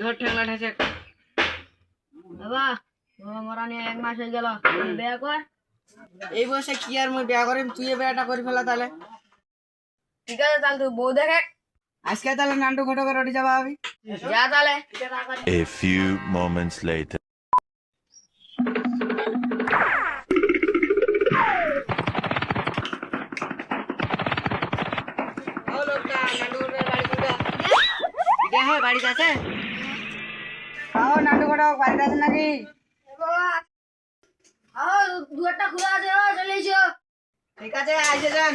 ধর ঠেংলা ঠেসে বাবা বাবা মরা নিয়ে 1 মাস হয়ে গেল বিয়া কর। এই বয়সে কি আর মুই বিয়া করিম, তুই বিয়াটা করে ফেলা তাহলে। ঠিক আছে তাহলে তুই বউ দেখে আজকে তাহলে নান্টু ঘটো করে ওটি যাবা আমি যা তাহলে। A few moments later. ও লোকটা নান্টু ঘটোর বাড়ি কোনটা? এটা হয় বাড়িতে আছে? ও নান্টু ঘটো বাড়িতে আছে নাকি? বাবা দুয়ারটা খোলা আছে, চলে এসো। ঠিক আছে আইসে যান।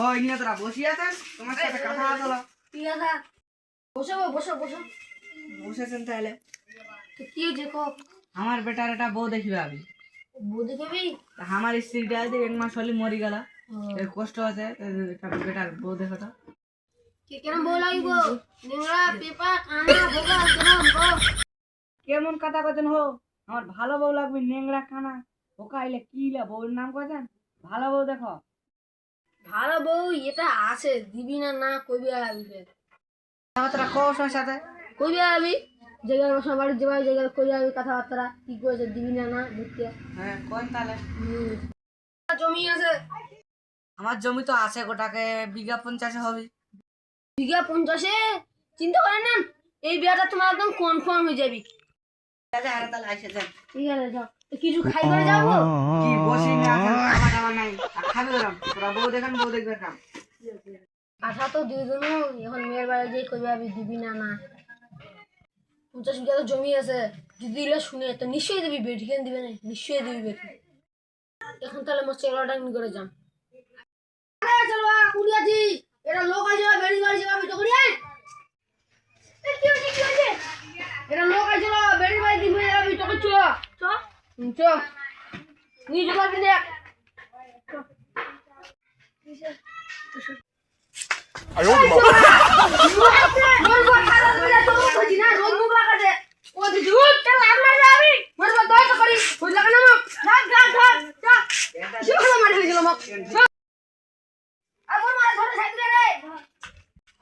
ও ইনি তোরা বসি আছেন, তোমার সাথে কথা হলো। ঠিক আছে বসো বসো বসো। বসেছেন তাহলে। তো কি হয়েছে কো? আমার বেটার এটা বউ দেখিবে আমি। বউ দেখবি? আমার স্ত্রীটা আজ 1 মাস হলে মরি গেল, এর কষ্ট আছে, এটা বেটার বউ দেখোটা। কে কেন বউ লাগিব? নিংড়া পেপা কানা বোকা কেমন বউ? কেমন কথা কছেন হো? আমার ভালো বউ লাগবে, নেংড়া কানা বোকা আইলে কি লা বউর নাম কছেন? ভালো বউ দেখো। ভালো বউ এটা আছে, দিবি না না কইবি আবি? কথাবার্তা কও ওর সাথে। কইবি আবি? জায়গার বসা বাড়ি যাবাই জায়গার কইবি আবি কথাবার্তা কি কইছে দিবি না না দেখতে। হ্যাঁ কোন তাহলে? জমি আছে। আমার জমি তো আছে গোটাকে বিঘা 50 হবে। বিঘা 50-এ? চিন্তা করেন না, এই বিয়াটা তোমার একদম কনফার্ম হয়ে যাবি। ঠিক আছে আরে তাহলে আইসে যান। ঠিক আছে যাও। কিছু খাইবার যাবো? কি বসি না আছেন, খাবার দাবার নাই, আর খাবে গরম। তোরা বউ দেখেন, বউ দেখবে কাম। আশা তো দিয়ে দিন, এখন মেয়ের বাড়ি যে কইবি আবি দিবি না না। 50 বিঘা তো জমি আছে, যদি দিলে শুনে তো নিশ্চয়ই দিবি, বেটি কেন দিবে না? নিশ্চয়ই দিবি বেটি। এখন তাহলে মোর চেলাটা নি করে যাম। আরে চলবা কুড়িয়াছি, এটা লোক আছে বেড়ি বাড়ি যাবি তো করি আয়। এ কি হচ্ছে? এটা লোক আছে বেড়ি বাড়ি দিবি যাবি তো চ চ চ নি জমা দিলে। Ayo di রোজ রোজ খাওয়া দিলে তো বুঝি না, রোজ মুখ লাগাতে ও দি ঝুট চল আমরা যাবি মারবা দই তো করি হই লাগা না মক ঢাক ঢাক ঢাক ঢাক শিখলো মারি হই গেল মক আমার মার ধরে সাইডে রে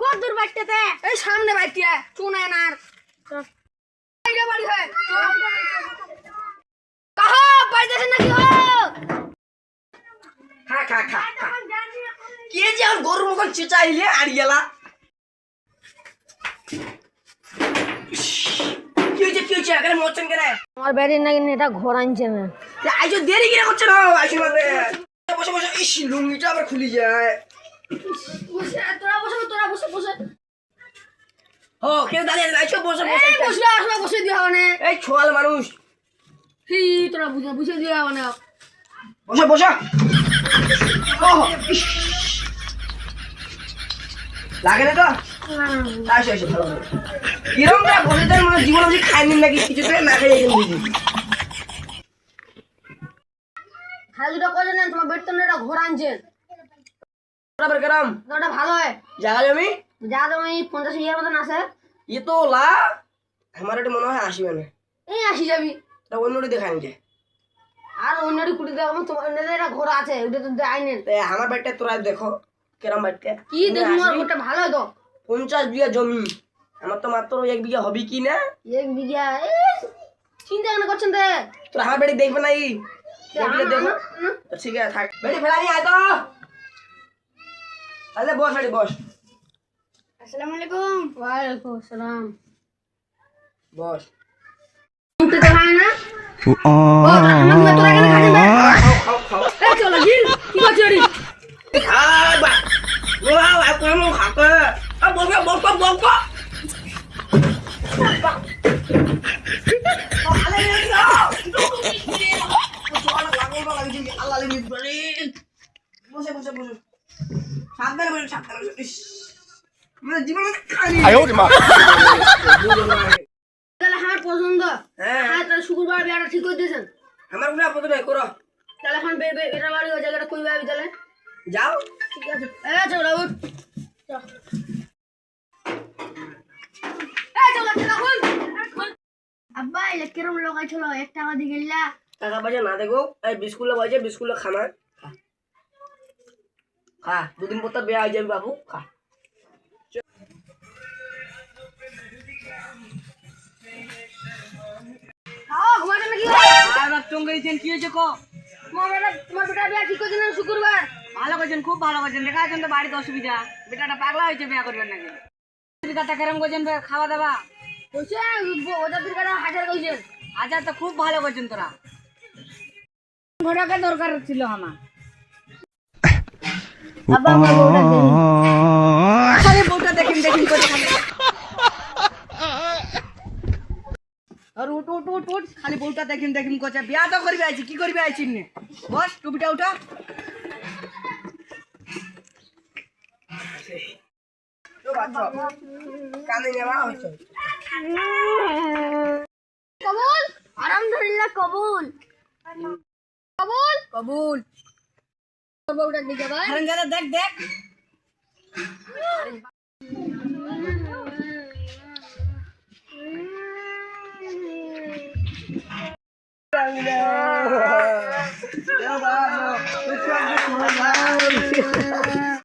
কত দূর বাইতেতে এই সামনে বাইতিয়া চুনা নার এইটা বাড়ি হয় কাহা বাইতেছ নাকি হো খা খা খা খা। কে যে আর গরুর মতন চেঁচাইলে আর গেলা। কি হয়েছে এখানে মরছেন কেন? আমার ব্যাটির নাকি এটা ঘর আনছে না। আইসো দেরি কিনা করছে না আইসো মানে বসে বসে ইস লুঙ্গিটা আবার খুলি যায়। বসে তোরা বসে বসে ও কেউ দাঁড়িয়ে আছে, আইসো বসে বসে। এই বসে আসলে বসে দিয়া মানে এই ছোয়াল মানুষ হি তোরা বুঝে দিয়া মানে বসে বসে। লাগে না তো আইসো আইসো ভালো কিরম না বসে দেন মানে জীবন আমি খাইনি নাকি কিছুতে না খাই এখানে বুঝি। খালি দুটো কইছেন না তোমার বেড তো এটা ঘর আনছেন বরাবর কেরাম ওটা ভালো হয় জায়গা জমি যা তুমি 50 বিঘার মতন আছে ये तो ला हमारे तो মনে হয় আসবে না এই আসি যাবি এটা অন্যটি দেখাই নিছে আর অন্যটি কুটি দাও তোমার এটা ঘর আছে ওটা তো আইনেন তাই আমার বাড়িটা তোরা দেখো কেরাম বাড়িটা কি দেখুন আর ওটা ভালো তো 50 বিঘা জমি আমার তো মাত্র 1 বিঘা হবে কি না 1 বিঘা এই চিন্তা কেন করছেন তে তোরা আমার বাড়ি দেখবে নাই দেখলে দেখো তো ঠিক আছে থাক বেটি ফেলা নিয়ে আয় তো আলে বস বেটি বস আসসালামু আলাইকুম ওয়া আলাইকুম আসসালাম বস তুই তো খায় না ও আমাকে তোরা কেন খাচ্ছেন বে খাও খাও এই চলো গিল কি করছিস রে আয় বা ওয়াও আর কোন খাতে আ বলকে বলকে বলকে আলে নিয়ে যাও চলা লাগো লাগি আল্লাহ লিমিট বলি বসে বসে বসে সাবধানে বসে সাবধানে ইস মানে জীবনে খালি Ayo di তাহলে আমার পছন্দ হ্যাঁ হ্যাঁ তাহলে শুক্রবার বিয়াটা ঠিক করে দিয়েছেন আমার কোনো আপত্তি নাই করো তাহলে এখন এটা বাড়ি ওই জায়গাটা কই যাবি তাহলে যাও ঠিক আছে এই চলো উঠ এই চলো এখন আব্বা এই কিরম লাগাইছিল 1 টাকা দিয়ে গেলা টাকা পয়সা না দেখো এই বিস্কুট বাজে বিস্কুট খানা খা দুদিন পর তো বিয়ে হয়ে যাবে বাবু খা ঘুমাতে নাকি আর বাপ চঙ্গেছেন কি হয়েছে কো? তোমার বেটা বিয়া ঠিক করছে না শুক্রবার? ভালো করছেন, খুব ভালো করছেন। দেখা যাচ্ছেন তো বাড়িতে অসুবিধা, বেটাটা পাগলা হয়েছে, বিয়া করবেন নাকি? অসুবিধাটা কেরম করছেন খাওয়া দাওয়া? কইছে ওটা দিন কাটা 1000 কইছেন। আচ্ছা, তো খুব ভালো করছেন তোরা। ঘোড়াকে দরকার ছিল আমার। আব্বা আমার বউটা দেই। খালি বউটা দেখিন দেখিন করে খালি। আর উঠ উঠ উঠ উঠ, খালি বউটা দেখিন দেখিন করছে। বিয়া তো করবি আইছি, কি করবি আইছি নে? বস, টুপিটা উঠা। কানে নেওয়া হচ্ছে। কবুল, আলহামদুলিল্লাহ কবুল। কবুল কবুল। তোর বউটা দিকে ভাই। হারামজাদা দেখ দেখ।